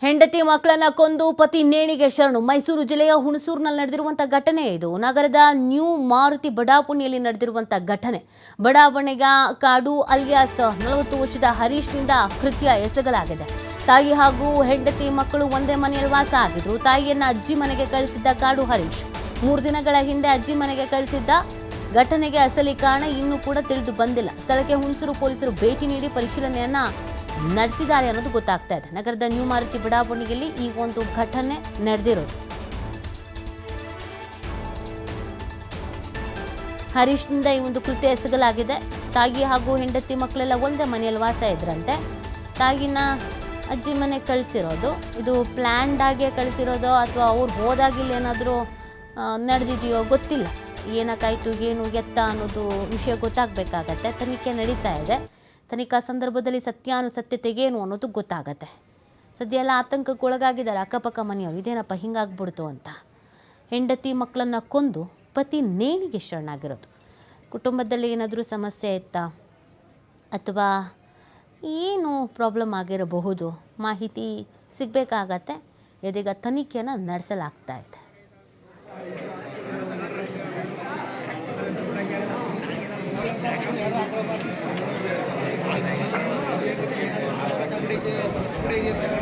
ಹೆಂಡತಿ ಮಕ್ಕಳನ್ನ ಕೊಂದು ಪತಿ ನೇಣಿಗೆ ಶರಣು. ಮೈಸೂರು ಜಿಲ್ಲೆಯ ಹುಣಸೂರಿನಲ್ಲಿ ನಡೆದಿರುವಂಥ ಘಟನೆ ಇದು. ನಗರದ ನ್ಯೂ ಮಾರುತಿ ಬಡಾವಣೆಯಲ್ಲಿ ನಡೆದಿರುವಂಥ ಘಟನೆ. ಬಡಾವಣೆಗ ಕಾಡು ಅಲಿಯಾಸ್ 40 ವರ್ಷದ ಹರೀಶ್ನಿಂದ ಕೃತ್ಯ ಎಸಗಲಾಗಿದೆ. ತಾಯಿ ಹಾಗೂ ಹೆಂಡತಿ ಮಕ್ಕಳು ಒಂದೇ ಮನೆಯಲ್ಲಿ ವಾಸ ಆಗಿದ್ರು. ತಾಯಿಯನ್ನ ಅಜ್ಜಿ ಮನೆಗೆ ಕಳಿಸಿದ್ದ ಕಾಡು ಹರೀಶ್ 3 ದಿನಗಳ ಹಿಂದೆ ಅಜ್ಜಿ ಮನೆಗೆ ಕಳಿಸಿದ್ದ. ಘಟನೆಗೆ ಅಸಲಿ ಕಾರಣ ಇನ್ನೂ ಕೂಡ ತಿಳಿದು ಬಂದಿಲ್ಲ. ಸ್ಥಳಕ್ಕೆ ಹುಣಸೂರು ಪೊಲೀಸರು ಭೇಟಿ ನೀಡಿ ಪರಿಶೀಲನೆಯನ್ನ ನಡೆಸಿದ್ದಾರೆ ಅನ್ನೋದು ಗೊತ್ತಾಗ್ತಾ ಇದೆ. ನಗರದ ನ್ಯೂ ಮಾರುತಿ ಬಡಾವಣೆಯಲ್ಲಿ ಈ ಒಂದು ಘಟನೆ ನಡೆದಿರೋದು. ಹರೀಶ್ನಿಂದ ಈ ಒಂದು ಕೃತ್ಯ ಎಸಗಲಾಗಿದೆ. ತಾಯಿ ಹಾಗೂ ಹೆಂಡತಿ ಮಕ್ಕಳೆಲ್ಲ ಒಂದೇ ಮನೆಯಲ್ಲಿ ವಾಸ ಇದ್ರಂತೆ. ತಾಯಿನ ಅಜ್ಜಿ ಮನೆಗೆ ಕಳಿಸಿರೋದು. ಇದು ಪ್ಲ್ಯಾನ್ಡ್ ಆಗಿ ಕಳಿಸಿರೋದೋ ಅಥವಾ ಅವ್ರು ಹೋದಾಗಿಲ್ಲ ಏನಾದರೂ ನಡೆದಿದೆಯೋ ಗೊತ್ತಿಲ್ಲ. ಏನಕ್ಕಾಯ್ತು ಏನು ಎತ್ತ ಅನ್ನೋದು ವಿಷಯ ಗೊತ್ತಾಗಬೇಕಾಗತ್ತೆ. ತನಿಖೆ ನಡೀತಾ ಇದೆ. ತನಿಖಾ ಸಂದರ್ಭದಲ್ಲಿ ಸತ್ಯಾನುಸತ್ಯತೆಗೇನು ಅನ್ನೋದು ಗೊತ್ತಾಗತ್ತೆ. ಸದ್ಯ ಎಲ್ಲ ಆತಂಕಕ್ಕೆ ಒಳಗಾಗಿದ್ದಾರೆ ಅಕ್ಕಪಕ್ಕ ಮನೆಯವರು. ಇದೇನಪ್ಪ ಹಿಂಗಾಗ್ಬಿಡ್ತು ಅಂತ. ಹೆಂಡತಿ ಮಕ್ಕಳನ್ನು ಕೊಂದು ಪತಿ ನೇಣಿಗೆ ಶರಣಾಗಿರೋದು. ಕುಟುಂಬದಲ್ಲಿ ಏನಾದರೂ ಸಮಸ್ಯೆ ಇತ್ತಾ ಅಥವಾ ಏನು ಪ್ರಾಬ್ಲಮ್ ಆಗಿರಬಹುದು, ಮಾಹಿತಿ ಸಿಗಬೇಕಾಗತ್ತೆ. ಇದೀಗ ತನಿಖೆಯನ್ನು ನಡೆಸಲಾಗ್ತಾ ಇದೆ. Thank you.